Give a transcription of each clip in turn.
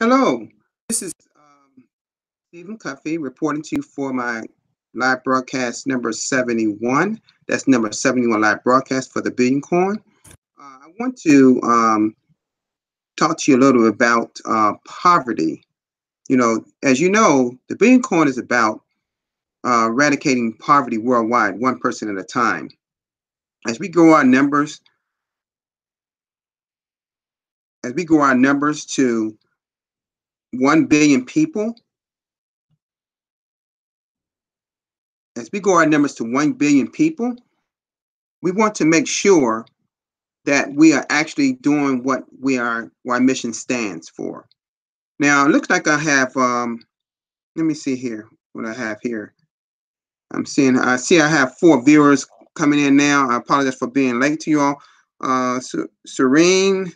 Hello, this is Stephen Cuffey reporting to you for my live broadcast number 71. That's number 71 live broadcast for the Billion Coin. I want to talk to you a little about poverty. As you know, the Billion Coin is about eradicating poverty worldwide, one person at a time. As we grow our numbers, to 1 billion people, we want to make sure that we are actually doing what our mission stands for. Now, it looks like I have, let me see here what I have here. I have 4 viewers coming in now. I apologize for being late to you all. Serene,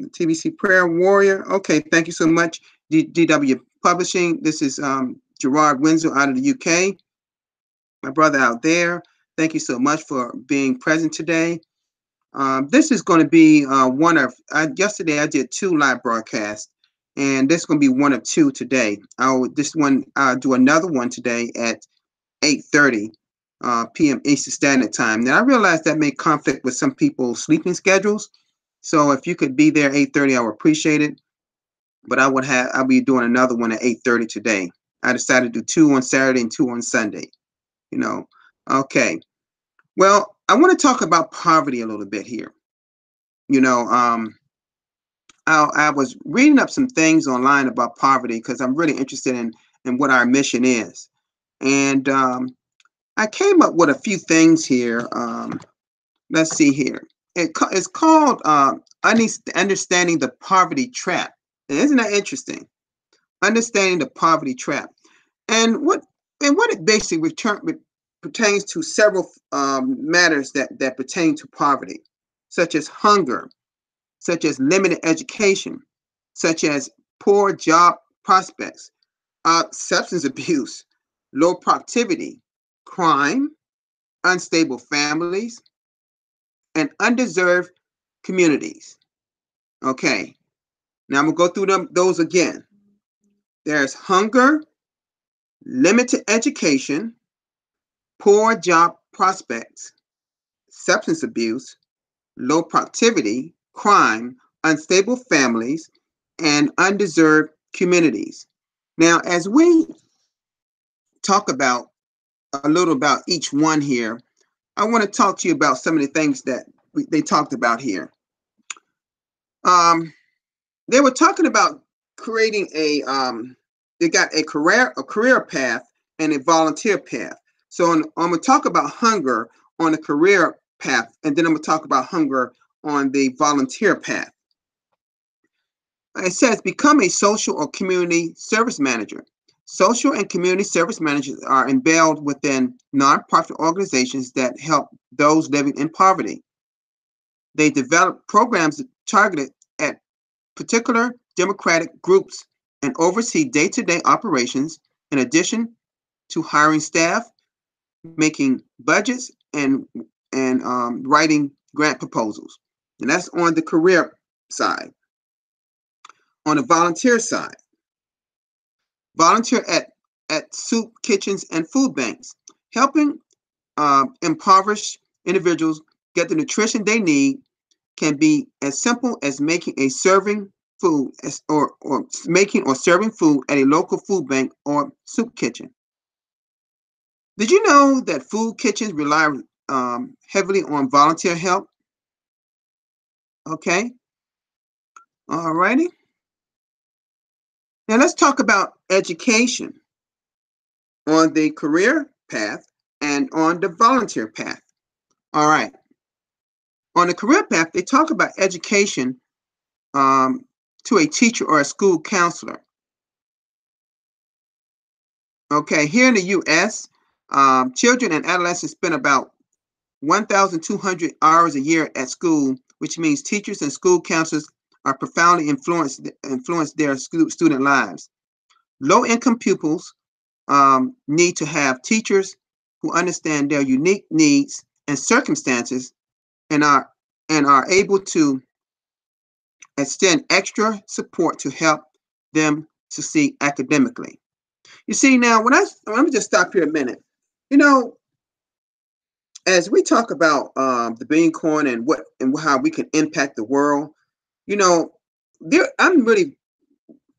TBC Prayer Warrior. Okay, thank you so much. DW Publishing. This is Gerard Winslow out of the UK. My brother out there. Thank you so much for being present today. This is going to be one of, yesterday I did 2 live broadcasts, and this is going to be one of 2 today. I'll do another one today at 8:30 p.m. Eastern Standard Time. Now, I realize that may conflict with some people's sleeping schedules, so if you could be there 8:30, I would appreciate it. But I'll be doing another one at 8:30 today. I decided to do 2 on Saturday and 2 on Sunday. Okay. Well, I want to talk about poverty a little bit here. I was reading up some things online about poverty because I'm really interested in what our mission is. And I came up with a few things here. Let's see here. It's called Understanding the Poverty Trap. And isn't that interesting? Understanding the Poverty Trap. And what it basically pertains to several matters that pertain to poverty, such as hunger, such as limited education, such as poor job prospects, substance abuse, low productivity, crime, unstable families, and undeserved communities. Okay, now I'm going to go through those again. There's hunger, limited education, poor job prospects, substance abuse, low productivity, crime, unstable families, and undeserved communities. Now, as we talk about a little about each one here, I want to talk to you about some of the things that they talked about here. They were talking about creating they got a career path and a volunteer path. So I'm going to talk about hunger on the career path, and then I'm going to talk about hunger on the volunteer path. It says become a social or community service manager. Social and community service managers are embedded within nonprofit organizations that help those living in poverty. They develop programs targeted at particular demographic groups and oversee day-to-day operations in addition to hiring staff, making budgets, and writing grant proposals. And that's on the career side. On the volunteer side, volunteer at soup kitchens and food banks, helping impoverished individuals get the nutrition they need. Can be as simple as making a serving food or making or serving food at a local food bank or soup kitchen. Did you know that food kitchens rely heavily on volunteer help? Okay. All righty. Now let's talk about education on the career path and on the volunteer path. All right. On the career path, they talk about education to a teacher or a school counselor. Okay, here in the U.S., children and adolescents spend about 1,200 hours a year at school, which means teachers and school counselors are profoundly influence their student lives. Low-income pupils need to have teachers who understand their unique needs and circumstances and are able to extend extra support to help them succeed academically. You see, now let me just stop here a minute. You know, as we talk about the Billion Coin and how we can impact the world, you know, I'm really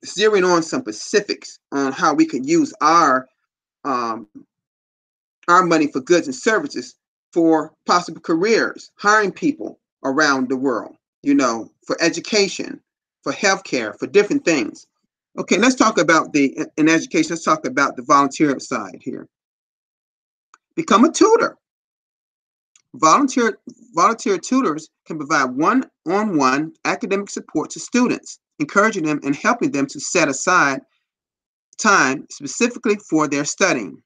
zeroing on some specifics on how we can use um, our money for goods and services for possible careers, hiring people around the world, for education, for healthcare, for different things. Okay, let's talk about in education, let's talk about the volunteer side here. Become a tutor. Volunteer volunteer tutors can provide one-on-one academic support to students, encouraging them and helping them to set aside time specifically for their studying.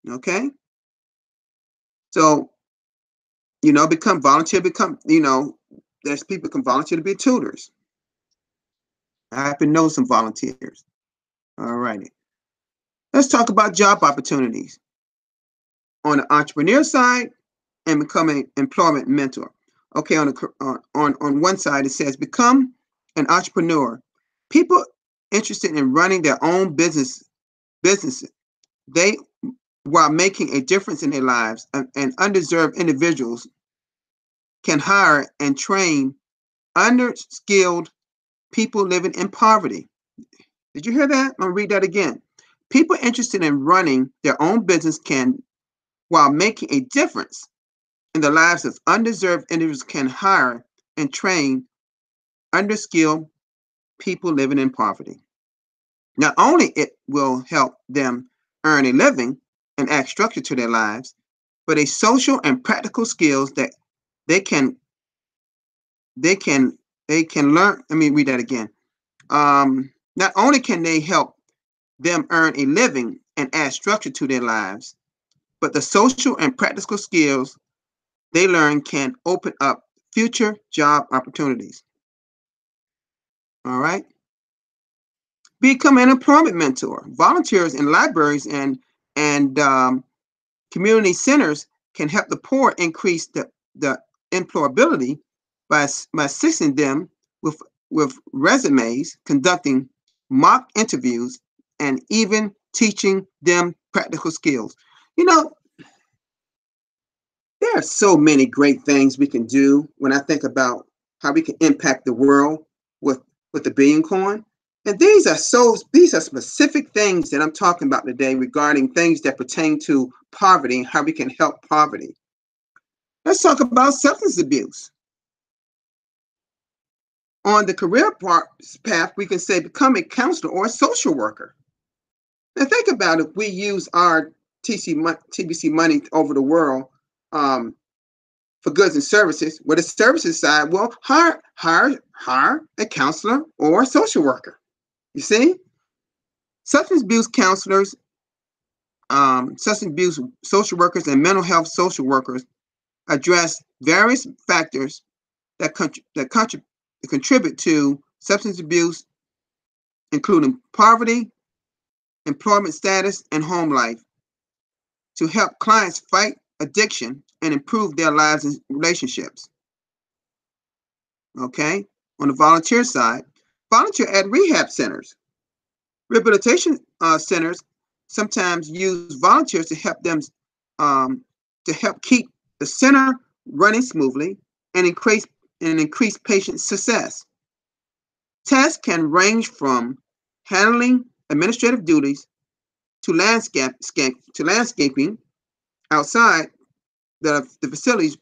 Okay? So, become volunteer, there's people can volunteer to be tutors. I happen to know some volunteers. All righty. Let's talk about job opportunities. On the entrepreneur side, and become an employment mentor. Okay, on one side it says become an entrepreneur. People interested in running their own businesses, they while making a difference in their lives, and undeserved individuals can hire and train underskilled people living in poverty. Did you hear that? I'm gonna read that again. People interested in running their own business can, while making a difference in the lives of undeserved individuals, can hire and train underskilled people living in poverty. Not only it will help them earn a living and add structure to their lives, but a social and practical skills that they can they can they can learn. Let me read that again. Not only can they help them earn a living and add structure to their lives, but the social and practical skills they learn can open up future job opportunities. All right. Become an employment mentor. Volunteers in libraries and community centers can help the poor increase the employability by assisting them with resumes, conducting mock interviews, and even teaching them practical skills. You know, there are so many great things we can do when I think about how we can impact the world with the Billion Coin. And these are specific things that I'm talking about today regarding things that pertain to poverty and how we can help poverty. Let's talk about substance abuse. On the career path, we can say become a counselor or a social worker. Now think about it. We use our TBC money over the world, for goods and services. With the services side, well, hire a counselor or a social worker. You see, substance abuse counselors, substance abuse social workers, and mental health social workers address various factors that contribute to substance abuse, including poverty, employment status, and home life, to help clients fight addiction and improve their lives and relationships. Okay, on the volunteer side, volunteer at rehab centers. Rehabilitation centers sometimes use volunteers um, to help keep the center running smoothly and increase patient success. Tasks can range from handling administrative duties to landscaping outside the facilities,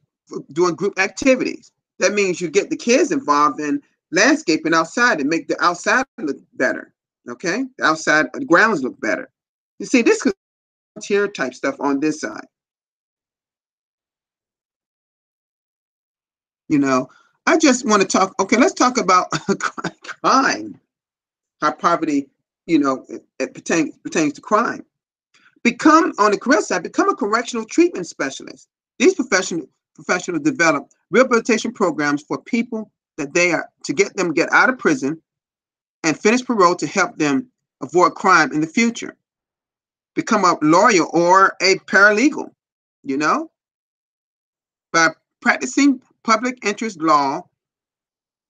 doing group activities. That means you get the kids involved in landscaping outside to make the outside look better. Okay, the grounds look better. You see, this could volunteer type stuff on this side. You know, I just want to talk. Okay, let's talk about crime. How poverty, it pertains to crime. Become on the career side. Become a correctional treatment specialist. These professionals develop rehabilitation programs for people that they are to get out of prison and finish parole to help them avoid crime in the future. Become a lawyer or a paralegal, you know, by practicing public interest law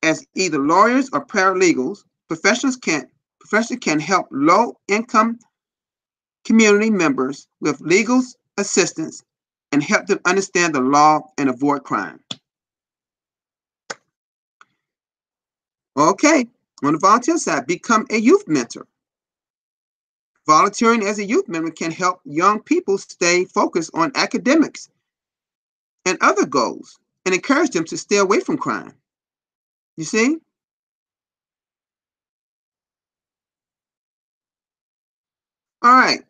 as either lawyers or paralegals. Professionals can professional can help low-income community members with legal assistance and help them understand the law and avoid crime. Okay, on the volunteer side, become a youth mentor. Volunteering as a youth member can help young people stay focused on academics and other goals and encourage them to stay away from crime. You see? All right.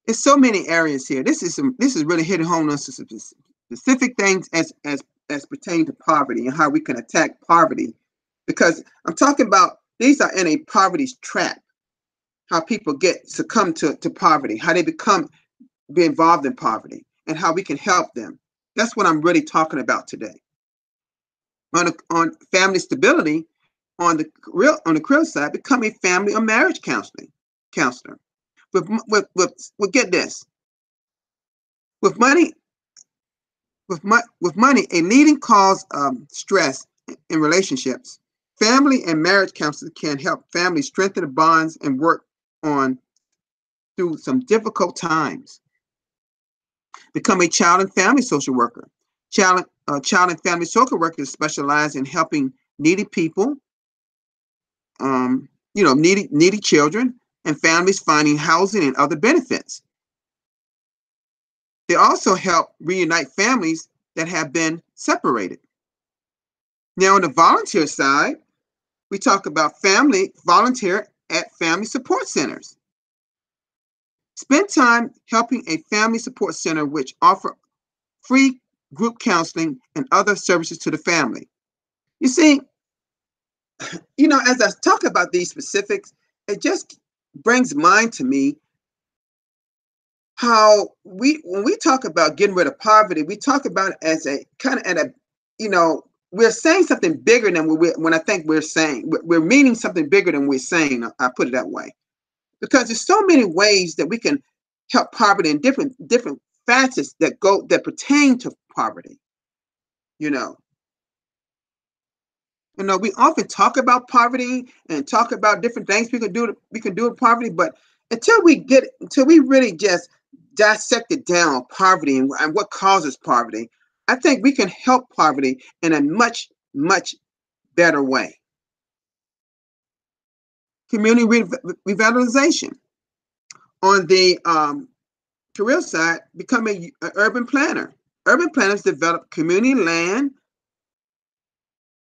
There's so many areas here. This is really hitting home on some specific things as pertaining to poverty and how we can attack poverty. Because I'm talking about these are in a poverty trap. How people get succumb to poverty, how they be involved in poverty, and how we can help them. That's what I'm really talking about today. On family stability, on the career side, become a family or marriage counselor. With get this, with money, with money, a leading cause of stress in relationships. Family and marriage counselors can help families strengthen the bonds and work on through some difficult times. Become a child and family social worker. Child and family social workers specialize in helping needy people, needy children and families finding housing and other benefits. They also help reunite families that have been separated. Now, on the volunteer side, we talk about volunteer at family support centers. Spend time helping a family support center which offer free group counseling and other services to the family. You see, as I talk about these specifics, it just brings mind to me how when we talk about getting rid of poverty, we talk about it as a kind of we're saying something bigger than when I think we're saying. We're meaning something bigger than we're saying. I put it that way. Because there's so many ways that we can help poverty in different facets that pertain to poverty. We often talk about poverty and talk about different things we can do with poverty, but until we really just dissect it down, poverty and what causes poverty, I think we can help poverty in a much, much better way. Community revitalization. On the career side, become an urban planner. Urban planners develop community land,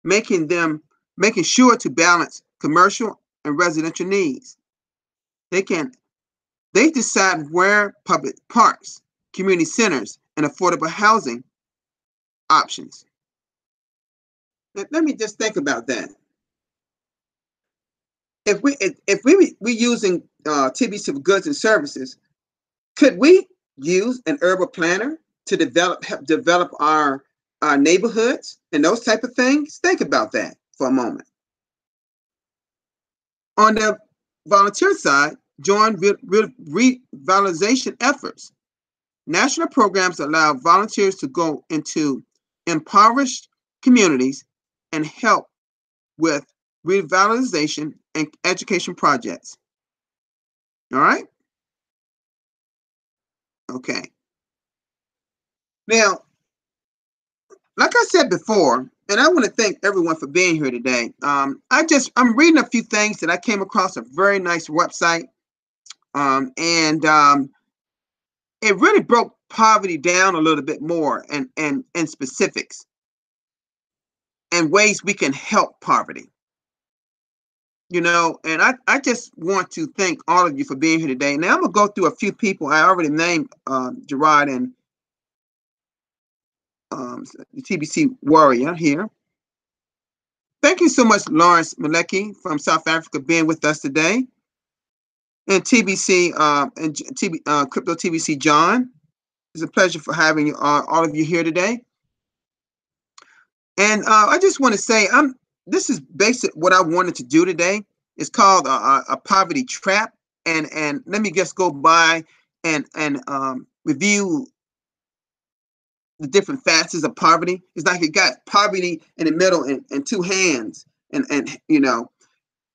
making sure to balance commercial and residential needs. They decide where public parks, community centers, and affordable housing options. Let me just think about that. If we using TBC for goods and services, could we use an urban planner to help develop our neighborhoods and those type of things? Think about that for a moment. On the volunteer side, join revitalization efforts. National programs allow volunteers to go into impoverished communities and help with revitalization and education projects. All right? Okay. Now, like I said before, and I want to thank everyone for being here today. I'm reading a few things that I came across a very nice website, and it really broke poverty down a little bit more and specifics and ways we can help poverty. And I just want to thank all of you for being here today. Now I'm gonna go through a few people. I already named Gerard and the TBC Warrior here. Thank you so much, Lawrence Malecki from South Africa, being with us today. And TBC Crypto TBC John. It's a pleasure for having you all of you here today. And I just want to say, this is basic what I wanted to do today. It's called a poverty trap, and let me just go by and review the different facets of poverty. It's like you got poverty in the middle and two hands, and and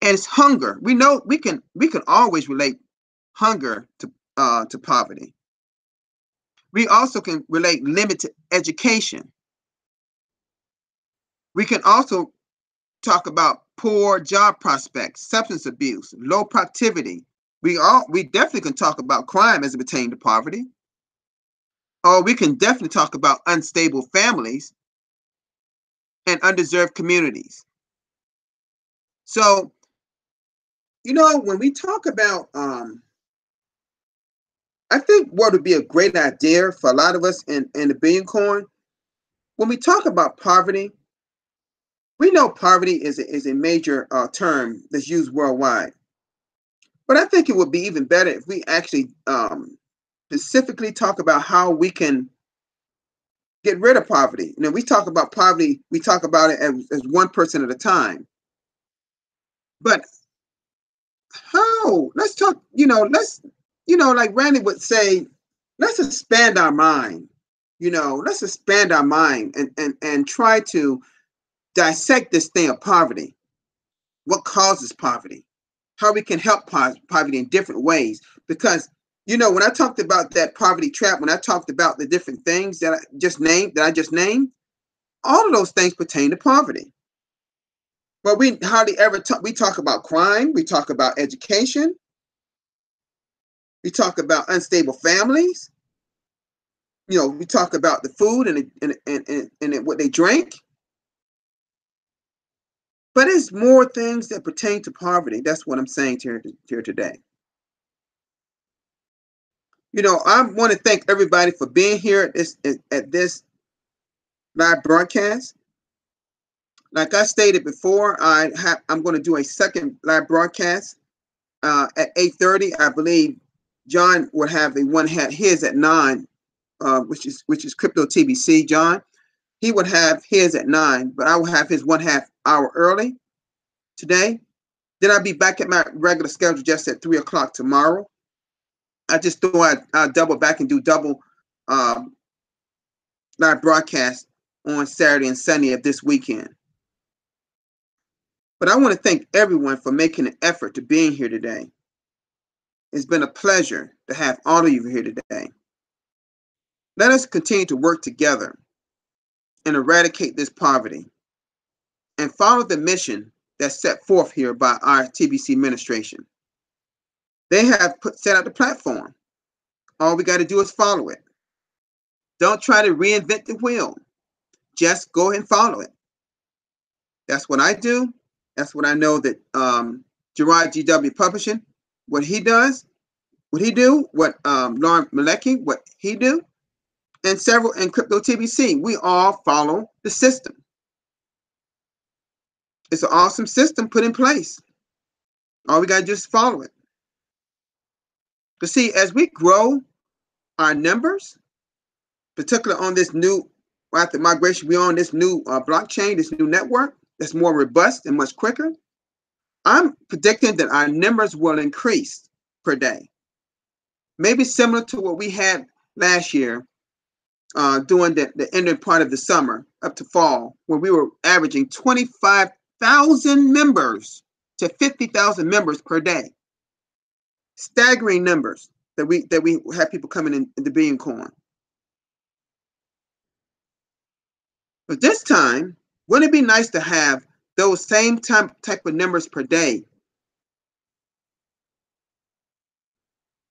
it's hunger. We know we can always relate hunger to poverty. We also can relate limited education. We can also talk about poor job prospects, substance abuse, low productivity. We definitely can talk about crime as it pertains to poverty. Or we can definitely talk about unstable families and undeserved communities. So, when we talk about, I think what would be a great idea for a lot of us in the Billion Coin, when we talk about poverty, we know poverty is a major term that's used worldwide. But I think it would be even better if we actually specifically talk about how we can get rid of poverty. We talk about poverty, we talk about it as one person at a time. But how? Let's talk, like Randy would say, let's expand our mind. Let's expand our mind and try to dissect this thing of poverty. What causes poverty? How we can help poverty in different ways. Because, when I talked about that poverty trap, when I talked about the different things that I just named, all of those things pertain to poverty. But we hardly ever talk. We talk about crime. We talk about education. We talk about unstable families. We talk about the food and what they drink. But it's more things that pertain to poverty. That's what I'm saying here today. I want to thank everybody for being here at this live broadcast. Like I stated before, I'm going to do a second live broadcast at 8:30. I believe John would have his at 9, which is Crypto TBC. John, he would have his at 9, but I will have his 1/2 hour early today. Then I'll be back at my regular schedule just at 3 o'clock tomorrow. I just thought I'd double back and do double live broadcast on Saturday and Sunday of this weekend. But I want to thank everyone for making an effort to being here today. It's been a pleasure to have all of you here today. Let us continue to work together and eradicate this poverty and follow the mission that's set forth here by our TBC administration. They have set out the platform. All we got to do is follow it. Don't try to reinvent the wheel. Just go ahead and follow it. That's what I do. That's what I know that Gerard G.W. Publishing, what he do, what Lauren Malecki, what he do, and several in Crypto TBC, we all follow the system. It's an awesome system put in place. All we got to do is follow it. But see, as we grow our numbers, particularly on this new, after migration, we're on this new blockchain, this new network that's more robust and much quicker. I'm predicting that our numbers will increase per day. Maybe similar to what we had last year during the ending part of the summer up to fall, where we were averaging 25,000 members to 50,000 members per day. Staggering numbers that we have people coming in the Billion Coin. But this time, wouldn't it be nice to have those same type of numbers per day?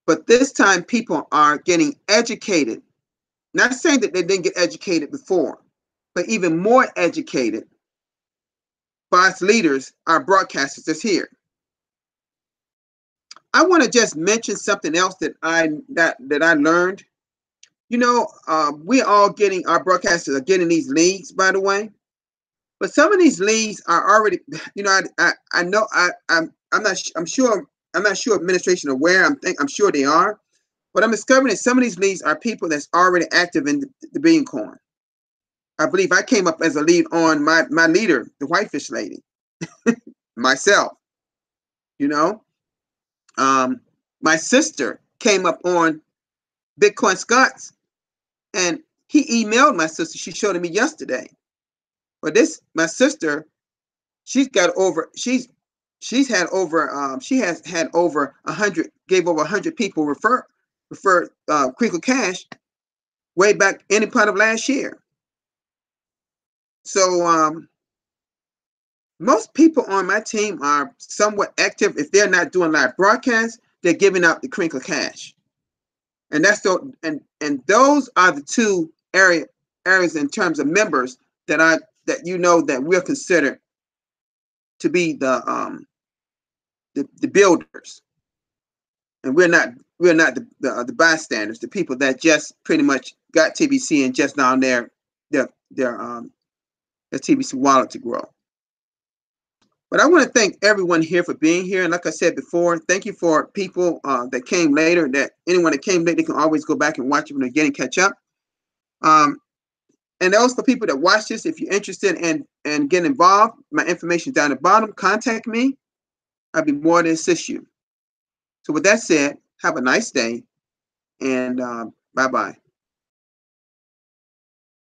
But this time, people are getting educated. Not saying that they didn't get educated before, but even more educated by its leaders, our broadcasters that's here. I want to just mention something else that I learned. We all getting, our broadcasters are getting these leads, by the way. But some of these leads are already, I know I'm not sure administration aware. I'm sure they are, but I'm discovering that some of these leads are people that's already active in the Billion Coin. I believe I came up as a lead on my leader, the Whitefish lady, myself. My sister came up on Bitcoin Scott's, and he emailed my sister. She showed it me yesterday. But my sister she's got over she's had over she has had over 100, gave over 100 people refer Crinkle Cash way back any part of last year. So most people on my team are somewhat active. If they're not doing live broadcasts, they're giving out the Crinkle Cash. And that's the and those are the two areas in terms of members that that we're considered to be the builders, and we're not the bystanders, the people that just pretty much got TBC and just down their TBC wallet to grow. But I want to thank everyone here for being here, and like I said before, thank you for people that came later. That anyone that came late, they can always go back and watch it when again and catch up. And also for people that watch this, if you're interested in getting involved, my information is down at the bottom. Contact me. I'd be more than assist you. So with that said, have a nice day, and bye-bye.